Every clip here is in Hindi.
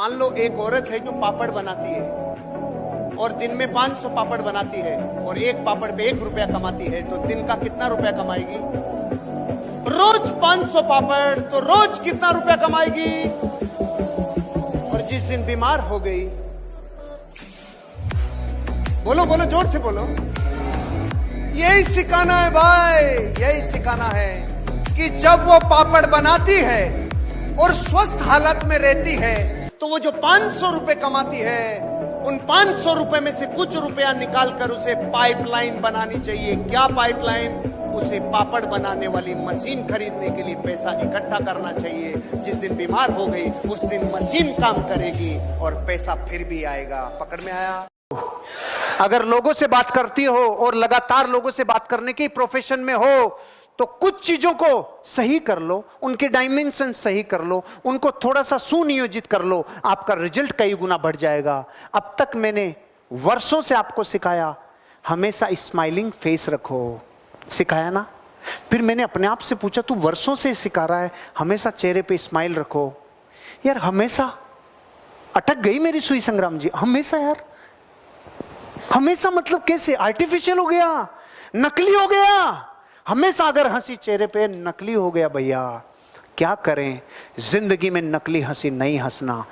मान लो एक औरत है जो पापड़ बनाती है और दिन में 500 पापड़ बनाती है और एक पापड़ पे 1 रुपया कमाती है, तो दिन का कितना रुपया कमाएगी? रोज 500 पापड़, तो रोज कितना रुपया कमाएगी? और जिस दिन बीमार हो गई, बोलो बोलो, जोर से बोलो, यही सिखाना है भाई, यही सिखाना है कि जब वो पापड़ बनाती है और स्वस्थ हालत में रहती है, तो वो जो 500 रुपए कमाती है, उन 500 रुपए में से कुछ रुपया निकालकर उसे पाइपलाइन बनानी चाहिए। क्या पाइपलाइन? उसे पापड़ बनाने वाली मशीन खरीदने के लिए पैसा इकट्ठा करना चाहिए। जिस दिन बीमार हो गई, उस दिन मशीन काम करेगी और पैसा फिर भी आएगा। पकड़ में आया? अगर लोगों से बात करती हो और लगातार लोगों से बात करने के प्रोफेशन में हो, तो कुछ चीजों को सही कर लो, उनके डायमेंशन सही कर लो, उनको थोड़ा सा सुनियोजित कर लो, आपका रिजल्ट कई गुना बढ़ जाएगा। अब तक मैंने वर्षों से आपको सिखाया, हमेशा स्माइलिंग फेस रखो, सिखाया ना? फिर मैंने अपने आप से पूछा, तू वर्षों से सिखा रहा है, हमेशा चेहरे पे स्माइल रखो। यार हमेशा अटक गई मेरी सुई संग्राम जी, हमेशा यार, हमेशा मतलब कैसे? आर्टिफिशियल हो गया, नकली हो गया। हमेशा अगर हंसी चेहरे पे नकली हो गया भैया, क्या करें? जिंदगी में नकली हंसी नहीं हंसना,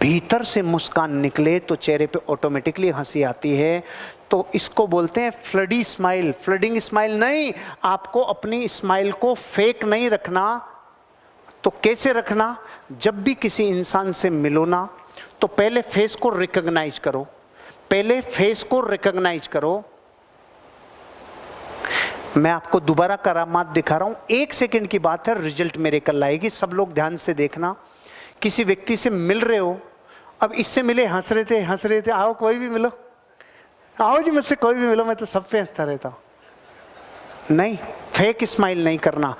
भीतर से मुस्कान निकले तो चेहरे पे ऑटोमेटिकली हंसी आती है। तो इसको बोलते हैं फ्लडी स्माइल, फ्लडिंग स्माइल नहीं। आपको अपनी स्माइल को फेक नहीं रखना। तो कैसे रखना? जब भी किसी इंसान से मिलो ना, तो पहले फेस को रिकॉग्नाइज करो, पहले फेस को रिकॉग्नाइज करो। मैं आपको दोबारा करामात दिखा रहा हूं, 1 सेकंड की बात है, रिजल्ट मेरे कल आएगी। सब लोग ध्यान से देखना। किसी व्यक्ति से मिल रहे हो, अब इससे मिले, हंस रहे थे, आओ कोई भी मिलो, आओ जी मुझसे कोई भी मिलो, मैं तो सब पे हंसता रहता हूं। नहीं, फेक स्माइल नहीं करना।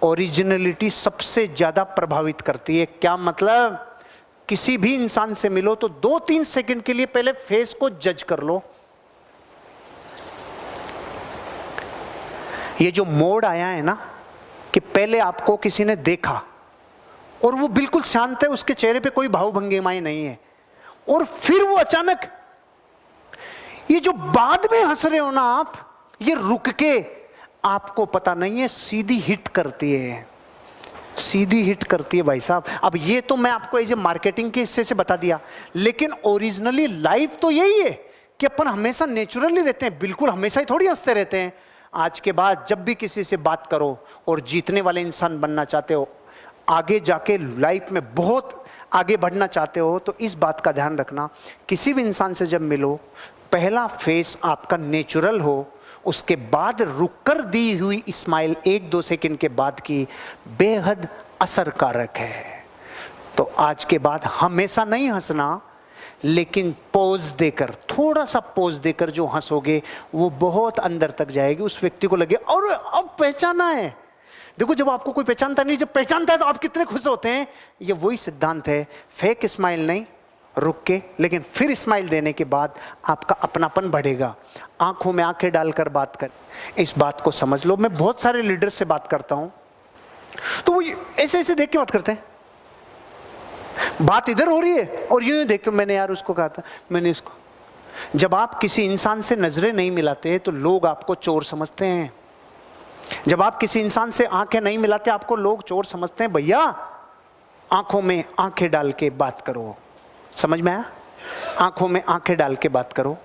ओरिजिनलिटी सबसे ज्यादा प्रभावित करती है। क्या मतलब? किसी भी इंसान से मिलो तो 2-3 सेकंड के लिए पहले फेस को जज कर लो। ये जो मोड आया है ना, कि पहले आपको किसी ने देखा और वो बिल्कुल शांत है, उसके चेहरे पे कोई भाव भंगिमाएं नहीं है, और फिर वो अचानक, ये जो बाद में हंस रहे हो ना आप, ये रुक के, आपको पता नहीं है, सीधी हिट करती है, सीधी हिट करती है भाई साहब। अब ये तो मैं आपको एज ए मार्केटिंग के हिस्से से बता दिया, लेकिन ओरिजिनली लाइफ तो यही है कि अपन हमेशा नेचुरली रहते हैं, बिल्कुल हमेशा ही थोड़ी हंसते रहते हैं। आज के बाद जब भी किसी से बात करो और जीतने वाले इंसान बनना चाहते हो, आगे जाके लाइफ में बहुत आगे बढ़ना चाहते हो, तो इस बात का ध्यान रखना, किसी भी इंसान से जब मिलो, पहला फेस आपका नेचुरल हो, उसके बाद रुककर दी हुई स्माइल 1-2 सेकंड के बाद की बेहद असरकारक है। तो आज के बाद हमेशा नहीं हंसना, लेकिन पोज देकर, थोड़ा सा पोज देकर जो हंसोगे, वो बहुत अंदर तक जाएगी, उस व्यक्ति को लगे और अब पहचाना है। देखो, जब आपको कोई पहचानता नहीं, जब पहचानता है तो आप कितने खुश होते हैं। ये वही सिद्धांत है, फेक स्माइल नहीं, रुक के, लेकिन फिर स्माइल देने के बाद आपका अपनापन बढ़ेगा। आंखों में आंखें डालकर बात कर, इस बात को समझ लो। मैं बहुत सारे लीडर से बात करता हूं, तो वो ऐसे ऐसे देख के बात करते हैं, बात इधर हो रही है और यूं देखते, मैंने यार उसको कहा था, मैंने इसको। जब आप किसी इंसान से नजरें नहीं मिलाते तो लोग आपको चोर समझते हैं। जब आप किसी इंसान से आंखें नहीं मिलाते, आपको लोग चोर समझते हैं। भैया, आंखों में आंखें डाल के बात करो। समझ में आया? आंखों में आंखें डाल के बात करो।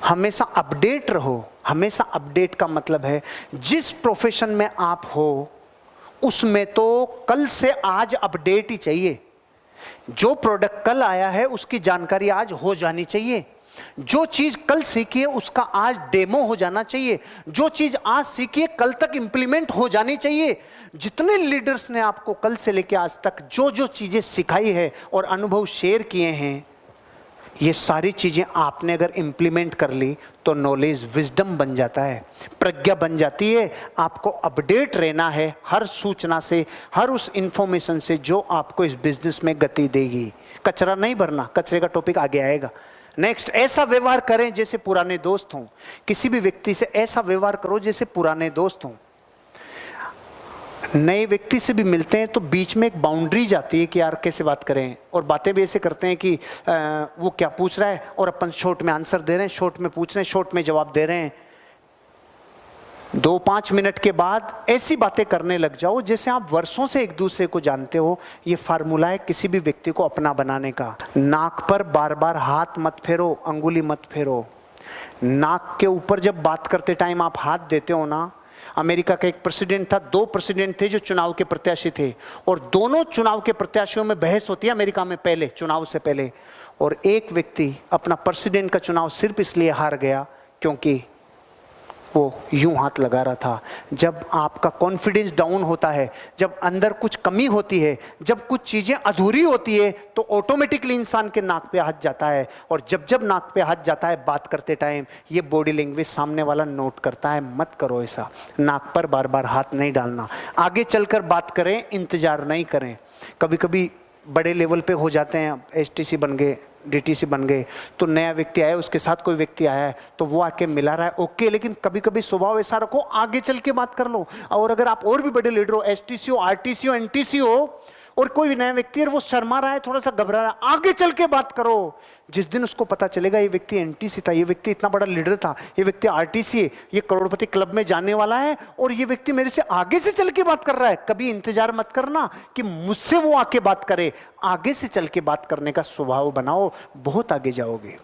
हमेशा अपडेट रहो। हमेशा अपडेट का मतलब है, जिस प्रोफेशन में आप हो उसमें तो कल से आज अपडेट ही चाहिए। जो प्रोडक्ट कल आया है उसकी जानकारी आज हो जानी चाहिए। जो चीज कल सीखी है उसका आज डेमो हो जाना चाहिए। जो चीज आज सीखी है कल तक इंप्लीमेंट हो जानी चाहिए। जितने लीडर्स ने आपको कल से लेकर आज तक जो जो चीजें सिखाई है और अनुभव शेयर किए हैं, ये सारी चीजें आपने अगर इंप्लीमेंट कर ली तो नॉलेज विजडम बन जाता है, प्रज्ञा बन जाती है। आपको अपडेट रहना है हर सूचना से, हर उस इंफॉर्मेशन से जो आपको इस बिजनेस में गति देगी। कचरा नहीं भरना, कचरे का टॉपिक आगे आएगा। नेक्स्ट, ऐसा व्यवहार करें जैसे पुराने दोस्त हों। किसी भी व्यक्ति से ऐसा व्यवहार करो जैसे पुराने दोस्त हों। नए व्यक्ति से भी मिलते हैं तो बीच में एक बाउंड्री जाती है कि यार कैसे बात करें, और बातें भी ऐसे करते हैं कि वो क्या पूछ रहा है और अपन शॉर्ट में आंसर दे रहे हैं, शॉर्ट में पूछ रहे हैं, शॉर्ट में जवाब दे रहे हैं। 2-5 मिनट के बाद ऐसी बातें करने लग जाओ जैसे आप वर्षों से एक दूसरे को जानते हो। ये फार्मूला है किसी भी व्यक्ति को अपना बनाने का। नाक पर बार बार हाथ मत फेरो, अंगुली मत फेरो। नाक के ऊपर जब बात करते टाइम आप हाथ देते हो ना, अमेरिका का एक प्रेसिडेंट था, 2 प्रेसिडेंट थे जो चुनाव के प्रत्याशी थे, और दोनों चुनाव के प्रत्याशियों में बहस होती है अमेरिका में पहले, चुनाव से पहले। और एक व्यक्ति अपना प्रेसिडेंट का चुनाव सिर्फ इसलिए हार गया क्योंकि वो यूं हाथ लगा रहा था। जब आपका कॉन्फिडेंस डाउन होता है, जब अंदर कुछ कमी होती है, जब कुछ चीजें अधूरी होती है, तो ऑटोमेटिकली इंसान के नाक पे हाथ जाता है। और जब जब नाक पे हाथ जाता है बात करते टाइम, ये बॉडी लैंग्वेज सामने वाला नोट करता है। मत करो ऐसा, नाक पर बार बार हाथ नहीं डालना। आगे चलकर बात करें, इंतजार नहीं करें। कभी कभी बड़े लेवल पे हो जाते हैं, एसटीसी बन गए, डीटीसी बन गए, तो नया व्यक्ति आया, उसके साथ कोई व्यक्ति आया है तो वो आके मिला रहा है, ओके, लेकिन कभी कभी स्वभाव ऐसा रखो, आगे चल के बात कर लो। और अगर आप और भी बड़े लीडर हो, एसटीसी हो, आरटीसी हो, एनटीसी हो, और कोई भी नया व्यक्ति है वो शर्मा रहा है, थोड़ा सा घबरा रहा है, आगे चल के बात करो। जिस दिन उसको पता चलेगा ये व्यक्ति एनटीसी था, ये व्यक्ति इतना बड़ा लीडर था, ये व्यक्ति आरटीसी है, ये करोड़पति क्लब में जाने वाला है, और ये व्यक्ति मेरे से आगे से चल के बात कर रहा है, कभी इंतजार मत करना कि मुझसे वो आके बात करे। आगे से चल के बात करने का स्वभाव बनाओ, बहुत आगे जाओगे।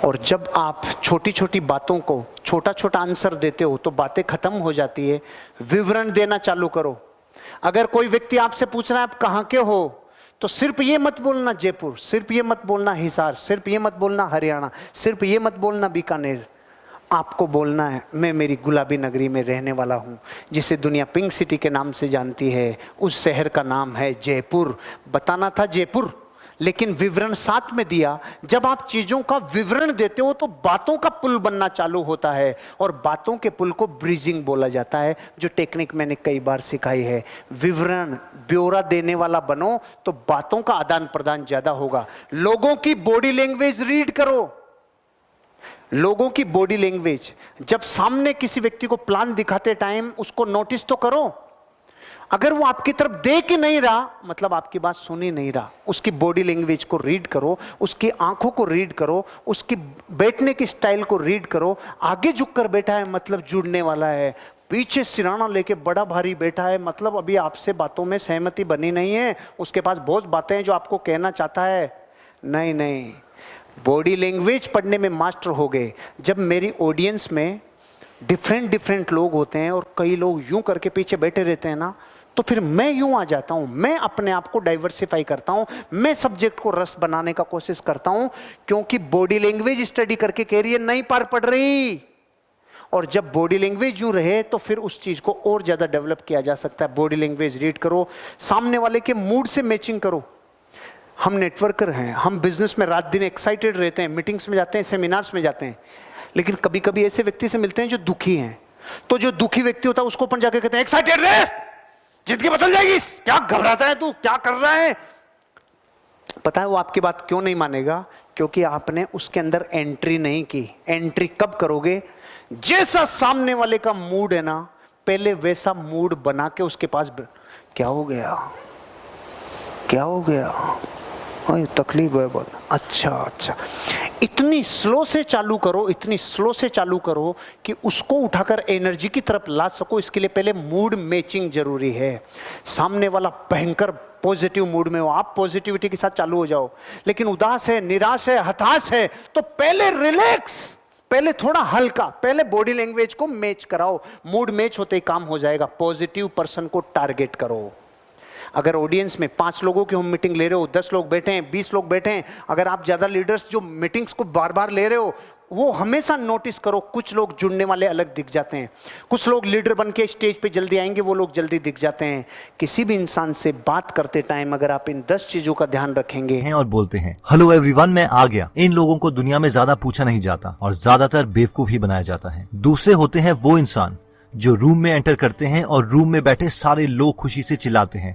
और जब आप छोटी छोटी बातों को छोटा छोटा आंसर देते हो तो बातें खत्म हो जाती है। विवरण देना चालू करो। अगर कोई व्यक्ति आपसे पूछ रहा है आप कहाँ के हो, तो सिर्फ ये मत बोलना जयपुर, सिर्फ ये मत बोलना हिसार, सिर्फ ये मत बोलना हरियाणा, सिर्फ ये मत बोलना बीकानेर। आपको बोलना है मैं मेरी गुलाबी नगरी में रहने वाला हूँ, जिसे दुनिया पिंक सिटी के नाम से जानती है, उस शहर का नाम है जयपुर। बताना था जयपुर, लेकिन विवरण साथ में दिया। जब आप चीजों का विवरण देते हो तो बातों का पुल बनना चालू होता है, और बातों के पुल को ब्रिजिंग बोला जाता है, जो टेक्निक मैंने कई बार सिखाई है। विवरण ब्यौरा देने वाला बनो तो बातों का आदान प्रदान ज्यादा होगा। लोगों की बॉडी लैंग्वेज रीड करो, लोगों की बॉडी लैंग्वेज। जब सामने किसी व्यक्ति को प्लान दिखाते टाइम उसको नोटिस तो करो। अगर वो आपकी तरफ देख ही नहीं रहा, मतलब आपकी बात सुन ही नहीं रहा, उसकी बॉडी लैंग्वेज को रीड करो, उसकी आंखों को रीड करो, उसकी बैठने की स्टाइल को रीड करो। आगे झुककर बैठा है मतलब जुड़ने वाला है, पीछे सिराना लेके बड़ा भारी बैठा है मतलब अभी आपसे बातों में सहमति बनी नहीं है, उसके पास बहुत बातें हैं जो आपको कहना चाहता है। नहीं नहीं, बॉडी लैंग्वेज पढ़ने में मास्टर हो गए। जब मेरी ऑडियंस में डिफरेंट लोग होते हैं और कई लोग यूं करके पीछे बैठे रहते हैं ना, तो फिर मैं यूं आ जाता हूं, मैं अपने आप को डाइवर्सिफाई करता हूं, मैं सब्जेक्ट को रस बनाने का कोशिश करता हूं, क्योंकि बॉडी लैंग्वेज स्टडी करके कैरियर नहीं पार पड़ रही। और जब बॉडी लैंग्वेज यूं रहे तो फिर उस चीज को और ज्यादा डेवलप किया जा सकता है। बॉडी लैंग्वेज रीड करो, सामने वाले के मूड से मैचिंग करो। हम नेटवर्कर हैं, हम बिजनेस में रात दिन एक्साइटेड रहते हैं, मीटिंग्स में जाते हैं, सेमिनार्स में जाते हैं, लेकिन कभी कभी ऐसे व्यक्ति से मिलते हैं जो दुखी हैं। तो जो दुखी व्यक्ति होता है उसको अपन जाके कहते हैं एक्साइटेड रह, जिंदगी बदल जाएगी, क्या घबराता है तू, क्या कर रहा है। पता है वो आपकी बात क्यों नहीं मानेगा? क्योंकि आपने उसके अंदर एंट्री नहीं की। एंट्री कब करोगे? जैसा सामने वाले का मूड है ना, पहले वैसा मूड बना के उसके पास क्या हो गया, क्या हो गया, तकलीफ है बहुत, अच्छा, इतनी स्लो से चालू करो, इतनी स्लो से चालू करो कि उसको उठाकर एनर्जी की तरफ ला सको। इसके लिए पहले मूड मैचिंग जरूरी है। सामने वाला भयंकर पॉजिटिव मूड में हो, आप पॉजिटिविटी के साथ चालू हो जाओ, लेकिन उदास है, निराश है, हताश है, तो पहले रिलैक्स, पहले थोड़ा हल्का, पहले बॉडी लैंग्वेज को मैच कराओ। मूड मैच होते ही काम हो जाएगा। पॉजिटिव पर्सन को टारगेट करो। अगर ऑडियंस में 5 लोगों की हम मीटिंग ले रहे हो, 10 लोग बैठे हैं, 20 लोग बैठे हैं, अगर आप ज्यादा लीडर्स जो मीटिंग्स को बार बार ले रहे हो, वो हमेशा नोटिस करो, कुछ लोग जुड़ने वाले अलग दिख जाते हैं, कुछ लोग लीडर बन के स्टेज पे जल्दी आएंगे, वो लोग जल्दी दिख जाते हैं। किसी भी इंसान से बात करते टाइम अगर आप इन 10 चीजों का ध्यान रखेंगे हैं और बोलते हैं हेलो एवरीवन, मैं आ गया। इन लोगों को दुनिया में ज्यादा पूछा नहीं जाता और ज्यादातर बेवकूफ ही बनाया जाता है। दूसरे होते हैं वो इंसान जो रूम में एंटर करते हैं और रूम में बैठे सारे लोग खुशी से चिल्लाते हैं,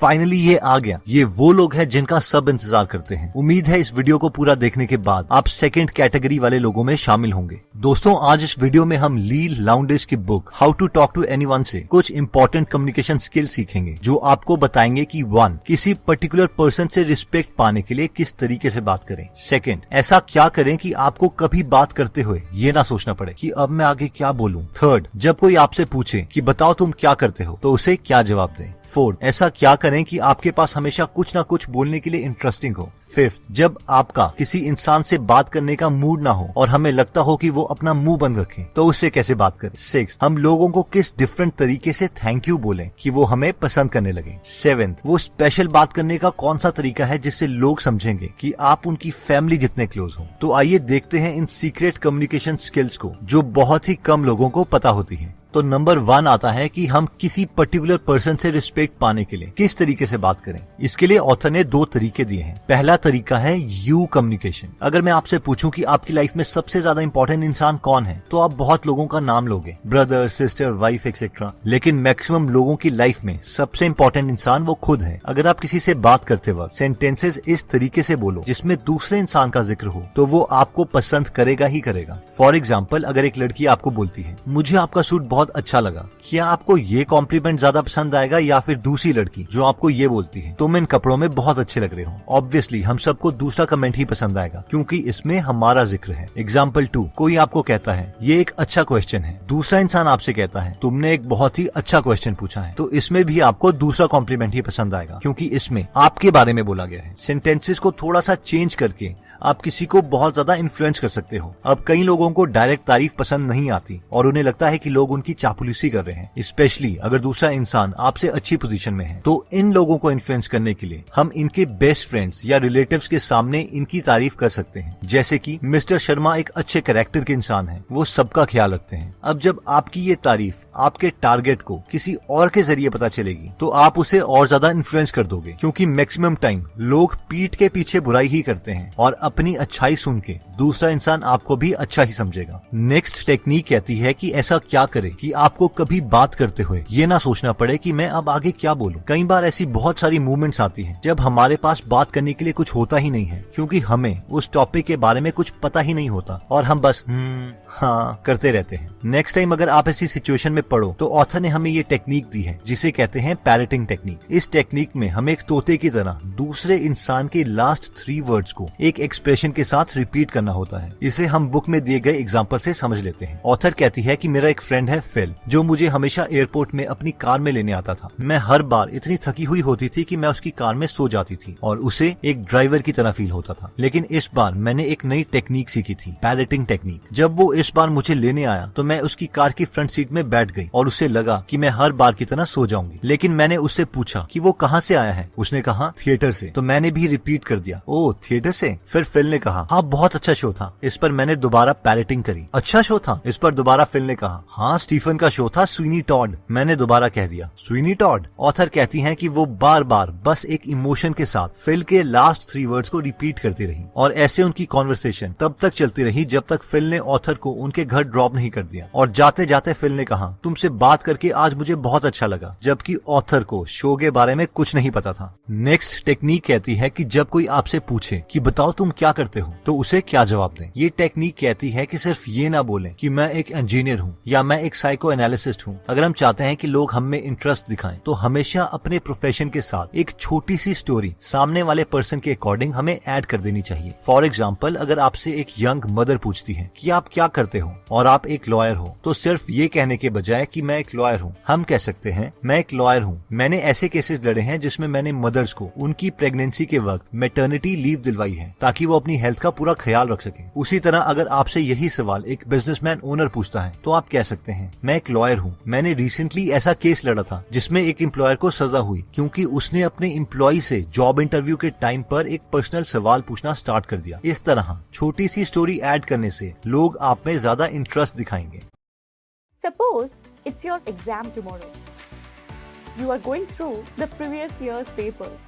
फाइनली ये आ गया। ये वो लोग हैं जिनका सब इंतजार करते हैं। उम्मीद है इस वीडियो को पूरा देखने के बाद आप सेकंड कैटेगरी वाले लोगों में शामिल होंगे। दोस्तों, आज इस वीडियो में हम ली लाउंडेज की book how to talk to anyone से कुछ इंपॉर्टेंट कम्युनिकेशन स्किल सीखेंगे, जो आपको बताएंगे कि 1. किसी पर्टिकुलर पर्सन से रिस्पेक्ट पाने के लिए किस तरीके से बात करें। 2. ऐसा क्या करें कि आपको कभी बात करते हुए ये ना सोचना पड़े कि अब मैं आगे क्या बोलूं। 3. जब कोई आपसे पूछे कि बताओ तुम क्या करते हो, तो उसे क्या जवाब दें। 4. ऐसा क्या करें कि आपके पास हमेशा कुछ ना कुछ बोलने के लिए इंटरेस्टिंग हो। 5. जब आपका किसी इंसान से बात करने का मूड ना हो और हमें लगता हो कि वो अपना मुंह बंद रखे, तो उससे कैसे बात करें। 6. हम लोगों को किस डिफरेंट तरीके से थैंक यू बोलें कि वो हमें पसंद करने लगे। 7. वो स्पेशल बात करने का कौन सा तरीका है जिससे लोग समझेंगे कि आप उनकी फैमिली जितने क्लोज हो। तो आइए देखते हैं इन सीक्रेट कम्युनिकेशन स्किल्स को, जो बहुत ही कम लोगों को पता होती है। तो नंबर 1 आता है कि हम किसी पर्टिकुलर पर्सन से रिस्पेक्ट पाने के लिए किस तरीके से बात करें। इसके लिए ऑथर ने 2 तरीके दिए हैं। पहला तरीका है यू कम्युनिकेशन। अगर मैं आपसे पूछूं कि आपकी लाइफ में सबसे ज्यादा इंपॉर्टेंट इंसान कौन है, तो आप बहुत लोगों का नाम लोगे, ब्रदर, सिस्टर, वाइफ एक्सेट्रा। लेकिन मैक्सिमम लोगों की लाइफ में सबसे इंपॉर्टेंट इंसान वो खुद है। अगर आप किसी से बात करते वक्त सेंटेंसेस इस तरीके से बोलो जिसमें दूसरे इंसान का जिक्र हो, तो वो आपको पसंद करेगा ही करेगा। फॉर एग्जाम्पल, अगर एक लड़की आपको बोलती है, मुझे आपका सूट बहुत अच्छा लगा, क्या आपको ये कॉम्प्लीमेंट ज्यादा पसंद आएगा या फिर दूसरी लड़की जो आपको ये बोलती है, तुम इन कपड़ों में बहुत अच्छे लग रहे हो? ऑब्वियसली हम सबको दूसरा कमेंट ही पसंद आएगा, क्योंकि इसमें हमारा जिक्र है। एग्जाम्पल 2, कोई आपको कहता है ये एक अच्छा क्वेश्चन है, दूसरा इंसान आपसे कहता है तुमने एक बहुत ही अच्छा क्वेश्चन पूछा है, तो इसमें भी आपको दूसरा कॉम्प्लीमेंट ही पसंद आएगा, क्योंकि इसमें आपके बारे में बोला गया है। सेंटेंसेस को थोड़ा सा चेंज करके आप किसी को बहुत ज्यादा इन्फ्लुएंस कर सकते हो। अब कई लोगों को डायरेक्ट तारीफ पसंद नहीं आती और उन्हें लगता है कि लोग उनकी चापलूसी कर रहे हैं, स्पेशली अगर दूसरा इंसान आपसे अच्छी पोजीशन में है। तो इन लोगों को इन्फ्लुएंस करने के लिए हम इनके बेस्ट फ्रेंड्स या रिलेटिव्स के सामने इनकी तारीफ कर सकते हैं, जैसे कि मिस्टर शर्मा एक अच्छे कैरेक्टर के इंसान हैं, वो सबका ख्याल रखते हैं। अब जब आपकी ये तारीफ आपके टारगेट को किसी और के जरिए पता चलेगी, तो आप उसे और ज्यादा इन्फ्लुएंस कर दोगे, क्योंकि मैक्सिमम टाइम लोग पीठ के पीछे बुराई ही करते हैं और अपनी अच्छाई सुन के दूसरा इंसान आपको भी अच्छा ही समझेगा। नेक्स्ट टेक्निक कहती है कि ऐसा क्या करें कि आपको कभी बात करते हुए ये ना सोचना पड़े कि मैं अब आगे क्या बोलूं। कई बार ऐसी बहुत सारी मूवमेंट्स आती हैं जब हमारे पास बात करने के लिए कुछ होता ही नहीं है, क्योंकि हमें उस टॉपिक के बारे में कुछ पता ही नहीं होता और हम बस हाँ करते रहते हैं। नेक्स्ट टाइम अगर आप ऐसी सिचुएशन में पड़ो, तो ऑथर ने हमें ये टेक्निक दी है जिसे कहते हैं पैरेटिंग टेक्निक। इस टेक्निक में हम एक तोते की तरह दूसरे इंसान के लास्ट 3 वर्ड्स को एक एक्सप्रेशन के साथ रिपीट करना होता है। इसे हम बुक में दिए गए एग्जांपल से समझ लेते हैं। ऑथर कहती है कि मेरा एक फ्रेंड है फिल, जो मुझे हमेशा एयरपोर्ट में अपनी कार में लेने आता था। मैं हर बार इतनी थकी हुई होती थी कि मैं उसकी कार में सो जाती थी और उसे एक ड्राइवर की तरह फील होता था। लेकिन इस बार मैंने एक नई टेक्निक सीखी थी, पैरेटिंग टेक्निक। जब वो इस बार मुझे लेने आया, तो मैं उसकी कार की फ्रंट सीट में बैठ गई और उसे लगा कि मैं हर बार की तरह सो जाऊंगी। लेकिन मैंने उससे पूछा कि वो कहाँ से आया है। उसने कहा थिएटर से। तो मैंने भी रिपीट कर दिया, ओ थिएटर से। फिर फिल ने कहा हाँ बहुत अच्छा शो था। इस पर मैंने दोबारा पैरेटिंग करी, अच्छा शो था। इस पर दोबारा फिल ने कहा हाँ स्टीफन का शो था, स्वीनी टॉड। मैंने दोबारा कह दिया स्वीनी टॉड। ऑथर कहती हैं कि वो बार बार बस एक इमोशन के साथ फिल के लास्ट 3 वर्ड्स को रिपीट करती रही और ऐसे उनकी कॉन्वर्सेशन तब तक चलती रही जब तक फिल ने ऑथर को उनके घर ड्रॉप नहीं कर दिया। और जाते जाते फिल ने कहा तुमसे बात करके आज मुझे बहुत अच्छा लगा, जबकि ऑथर को शो के बारे में कुछ नहीं पता था। नेक्स्ट टेक्निक कहती है कि जब कोई आपसे पूछे कि बताओ तुम क्या करते हो, तो उसे क्या जवाब दें। ये टेक्निक कहती है कि सिर्फ ये ना बोलें कि मैं एक इंजीनियर हूँ या मैं एक साइको एनालिसिस्ट हूँ। अगर हम चाहते हैं कि लोग हम में इंटरेस्ट दिखाएं, तो हमेशा अपने प्रोफेशन के साथ एक छोटी सी स्टोरी सामने वाले पर्सन के अकॉर्डिंग हमें ऐड कर देनी चाहिए। फॉर एग्जाम्पल, अगर आपसे एक यंग मदर पूछती है कि आप क्या करते हो और आप एक लॉयर हो, तो सिर्फ ये कहने के बजाय कि मैं एक लॉयर हूँ, हम कह सकते हैं मैं एक लॉयर हूँ, मैंने ऐसे केसेस लड़े हैं जिसमें मैंने मदर्स को उनकी प्रेगनेंसी के वक्त मैटरनिटी लीव दिलवाई है ताकि वो अपनी हेल्थ का पूरा ख्याल रख सके। उसी तरह अगर आपसे यही सवाल एक बिजनेसमैन ओनर पूछता है, तो आप कह सकते हैं मैं एक लॉयर हूँ, मैंने रिसेंटली ऐसा केस लड़ा था जिसमें एक एम्प्लॉयर को सजा हुई क्योंकि उसने अपने एम्प्लॉय से जॉब इंटरव्यू के टाइम पर एक पर्सनल सवाल पूछना स्टार्ट कर दिया। इस तरह छोटी सी स्टोरी ऐड करने से लोग आप में ज्यादा इंटरेस्ट दिखाएंगे। Suppose it's your exam tomorrow. You are going through the previous year's papers.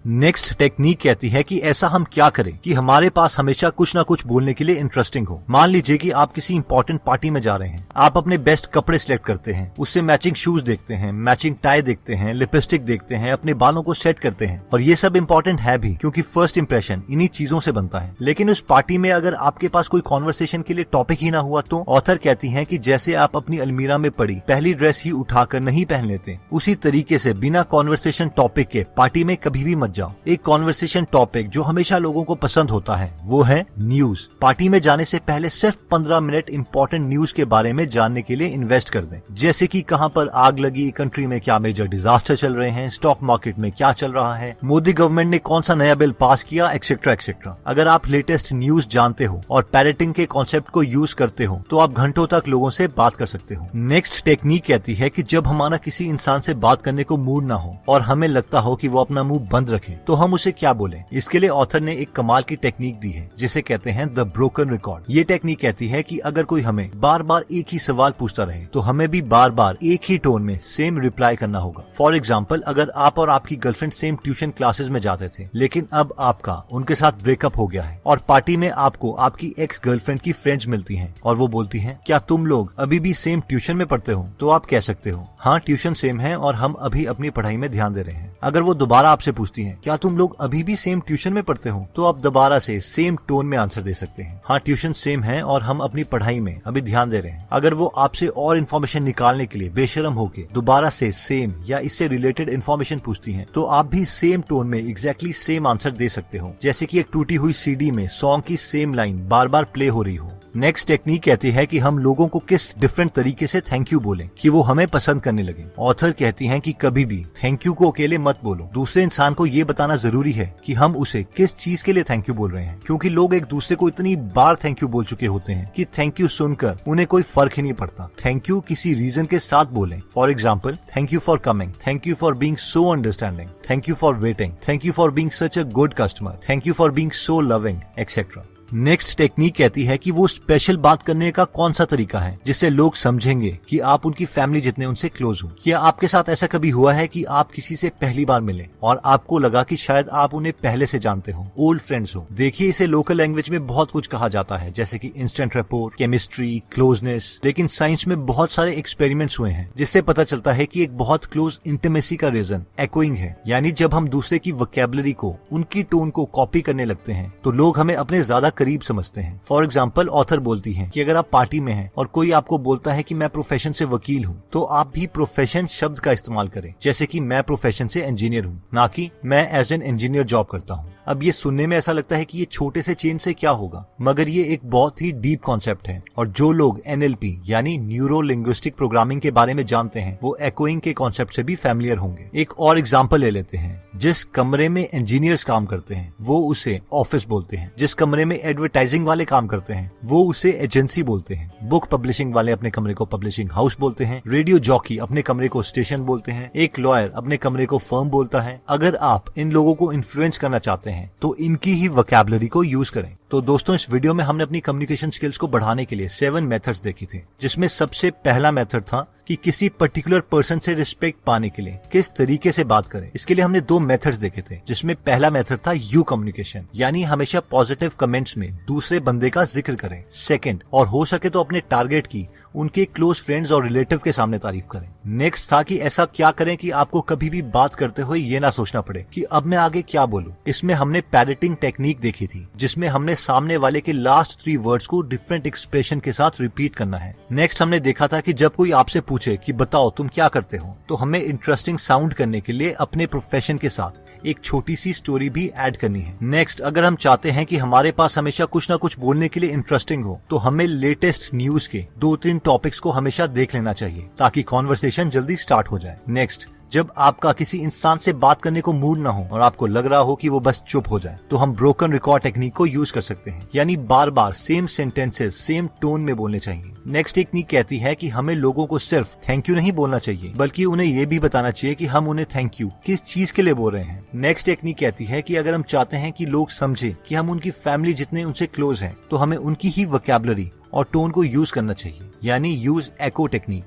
Next technique कहती है कि ऐसा हम क्या करें कि हमारे पास हमेशा कुछ ना कुछ बोलने के लिए इंटरेस्टिंग हो। मान लीजिए कि आप किसी इंपॉर्टेंट पार्टी में जा रहे हैं, आप अपने बेस्ट कपड़े सिलेक्ट करते हैं, उससे मैचिंग शूज देखते हैं, मैचिंग टाई देखते हैं, लिपस्टिक देखते हैं, अपने बालों को सेट करते हैं, और ये सब इंपॉर्टेंट है भी क्योंकि फर्स्ट इंप्रेशन इन्हीं चीजों से बनता है। लेकिन उस पार्टी में अगर आपके पास कोई कॉन्वर्सेशन के लिए टॉपिक ही ना हुआ तो ऑथर कहती है कि जैसे आप अपनी अलमीरा में पड़ी पहली ड्रेस ही उठाकर नहीं पहन लेते, उसी तरीके से बिना कॉन्वर्सेशन टॉपिक के पार्टी में कभी भी मत जाओ। एक कॉन्वर्सेशन टॉपिक जो हमेशा लोगों को पसंद होता है वो है न्यूज। पार्टी में जाने से पहले सिर्फ 15 मिनट इंपॉर्टेंट न्यूज के बारे में जानने के लिए इन्वेस्ट कर दें, जैसे कि कहां पर आग लगी, कंट्री में क्या मेजर डिजास्टर चल रहे हैं, स्टॉक मार्केट में क्या चल रहा है, मोदी गवर्नमेंट ने कौन सा नया बिल पास किया, एक्सेट्रा एक्सेट्रा। अगर आप लेटेस्ट न्यूज जानते हो और पैरेटिंग के कॉन्सेप्ट को यूज करते हो तो आप घंटों तक लोगों से बात कर सकते हो। नेक्स्ट टेक्निक कहती है कि जब हमारा किसी इंसान से बात करने को मूड ना हो और हमें लगता हो कि वो अपना मुंह बंद रखे तो हम उसे क्या बोलें। इसके लिए ऑथर ने एक कमाल की टेक्निक दी है जिसे कहते हैं द ब्रोकन रिकॉर्ड। ये टेक्निक कहती है कि अगर कोई हमें बार बार एक ही सवाल पूछता रहे तो हमें भी बार बार एक ही टोन में सेम रिप्लाई करना होगा। फॉर एग्जाम्पल, अगर आप और आपकी गर्लफ्रेंड सेम ट्यूशन क्लासेस में जाते थे लेकिन अब आपका उनके साथ ब्रेकअप हो गया है और पार्टी में आपको आपकी एक्स गर्लफ्रेंड की फ्रेंड्स मिलती हैं और वो बोलती हैं क्या तुम लोग अभी भी सेम ट्यूशन में पढ़ते हो, तो आप कह सकते हो हाँ ट्यूशन सेम है और हम अभी अपनी पढ़ाई में ध्यान दे रहे हैं। अगर वो दोबारा आपसे पूछती हैं क्या तुम लोग अभी भी सेम ट्यूशन में पढ़ते हो, तो आप दोबारा से सेम टोन में आंसर दे सकते हैं हाँ ट्यूशन सेम है और हम अपनी पढ़ाई में अभी ध्यान दे रहे हैं। अगर वो आपसे और इन्फॉर्मेशन निकालने के लिए बेशरम होके दोबारा से सेम या इससे रिलेटेड इन्फॉर्मेशन पूछती हैं तो आप भी सेम टोन में एग्जैक्टली सेम आंसर दे सकते हो, जैसे कि एक टूटी हुई सीडी में सॉन्ग की सेम लाइन बार बार प्ले हो रही हो। नेक्स्ट टेक्निक कहती है कि हम लोगों को किस डिफरेंट तरीके से थैंक यू बोलें कि वो हमें पसंद करने लगे। ऑथर कहती हैं कि कभी भी थैंक यू को अकेले मत बोलो, दूसरे इंसान को ये बताना जरूरी है कि हम उसे किस चीज के लिए थैंक यू बोल रहे हैं, क्योंकि लोग एक दूसरे को इतनी बार थैंक यू बोल चुके होते हैं कि थैंक यू सुनकर उन्हें कोई फर्क ही नहीं पड़ता। थैंक यू किसी रीजन के साथ बोलें। For example, thank you for coming, thank you for being so understanding, thank you for waiting, thank you for being such a good customer, thank you for being so loving, etcetera. Next technique कहती है कि वो स्पेशल बात करने का कौन सा तरीका है जिससे लोग समझेंगे कि आप उनकी फैमिली जितने उनसे क्लोज हो। क्या आपके साथ ऐसा कभी हुआ है कि आप किसी से पहली बार मिले और आपको लगा कि शायद आप उन्हें पहले से जानते हो, ओल्ड फ्रेंड्स हो। देखिए, इसे लोकल लैंग्वेज में बहुत कुछ कहा जाता है जैसे कि इंस्टेंट रेपो, केमिस्ट्री, क्लोजनेस, लेकिन साइंस में बहुत सारे एक्सपेरिमेंट्स हुए हैं जिससे पता चलता है कि एक बहुत क्लोज इंटीमेसी का रीजन एक्ोइंग है, यानी जब हम दूसरे की वोकैबुलरी को, उनकी टोन को कॉपी करने लगते हैं तो लोग हमें अपने ज्यादा करीब समझते हैं। फॉर एग्जाम्पल, ऑथर बोलती है कि अगर आप पार्टी में हैं और कोई आपको बोलता है कि मैं प्रोफेशन से वकील हूँ, तो आप भी प्रोफेशन शब्द का इस्तेमाल करें, जैसे कि मैं प्रोफेशन से इंजीनियर हूँ, ना कि मैं एज एन इंजीनियर जॉब करता हूँ। अब ये सुनने में ऐसा लगता है कि ये छोटे से चेंज से क्या होगा, मगर ये एक बहुत ही डीप कॉन्सेप्ट है और जो लोग NLP यानी न्यूरो लिंग्विस्टिक प्रोग्रामिंग के बारे में जानते हैं वो एक्ोइंग के कॉन्सेप्ट से भी फैमिलियर होंगे। एक और एग्जांपल ले लेते हैं। जिस कमरे में इंजीनियर्स काम करते हैं वो उसे ऑफिस बोलते हैं, जिस कमरे में एडवर्टाइजिंग वाले काम करते हैं वो उसे एजेंसी बोलते हैं, बुक पब्लिशिंग वाले अपने कमरे को पब्लिशिंग हाउस बोलते हैं, रेडियो जॉकी अपने कमरे को स्टेशन बोलते हैं, एक लॉयर अपने कमरे को फर्म बोलता है। अगर आप इन लोगों को इन्फ्लुएंस करना चाहते हैं तो इनकी ही वोकैबुलरी को यूज करें। तो दोस्तों, इस वीडियो में हमने अपनी कम्युनिकेशन स्किल्स को बढ़ाने के लिए 7 मेथड्स देखी थी, जिसमें सबसे पहला मेथड था कि किसी पर्टिकुलर पर्सन से रिस्पेक्ट पाने के लिए किस तरीके से बात करें। इसके लिए हमने 2 मेथड्स देखे थे, जिसमें पहला मेथड था यू कम्युनिकेशन, यानी हमेशा पॉजिटिव कमेंट्स में दूसरे बंदे का जिक्र करें। सेकंड, और हो सके तो अपने टारगेट की उनके क्लोज फ्रेंड्स और रिलेटिव के सामने तारीफ करें। नेक्स्ट था कि ऐसा क्या करें कि आपको कभी भी बात करते हुए ये ना सोचना पड़े कि अब मैं आगे क्या बोलूं। इसमें हमने पैरेटिंग टेक्निक देखी थी, जिसमें हमने सामने वाले के लास्ट 3 वर्ड्स को डिफरेंट एक्सप्रेशन के साथ रिपीट करना है। नेक्स्ट हमने देखा था कि जब कोई आपसे पूछे कि बताओ तुम क्या करते हो, तो हमें इंटरेस्टिंग साउंड करने के लिए अपने प्रोफेशन के साथ एक छोटी सी स्टोरी भी ऐड करनी है। नेक्स्ट, अगर हम चाहते हैं कि हमारे पास हमेशा कुछ ना कुछ बोलने के लिए इंटरेस्टिंग हो, तो हमें लेटेस्ट न्यूज के 2-3 टॉपिक्स को हमेशा देख लेना चाहिए ताकि कॉन्वर्सेशन जल्दी स्टार्ट हो जाए। नेक्स्ट, जब आपका किसी इंसान से बात करने को मूड ना हो और आपको लग रहा हो कि वो बस चुप हो जाए, तो हम ब्रोकन रिकॉर्ड टेक्निक को यूज कर सकते हैं, यानी बार बार सेम सेंटेंसेस सेम टोन में बोलने चाहिए। नेक्स्ट टेक्निक कहती है कि हमें लोगों को सिर्फ थैंक यू नहीं बोलना चाहिए, बल्कि उन्हें ये भी बताना चाहिए कि हम उन्हें थैंक यू किस चीज के लिए बोल रहे हैं। नेक्स्ट टेक्निक कहती है कि अगर हम चाहते हैं कि लोग समझे कि हम उनकी फैमिली जितने उनसे क्लोज हैं, तो हमें उनकी ही वोकैबुलरी और टोन को यूज करना चाहिए, यानी यूज एको टेक्निक।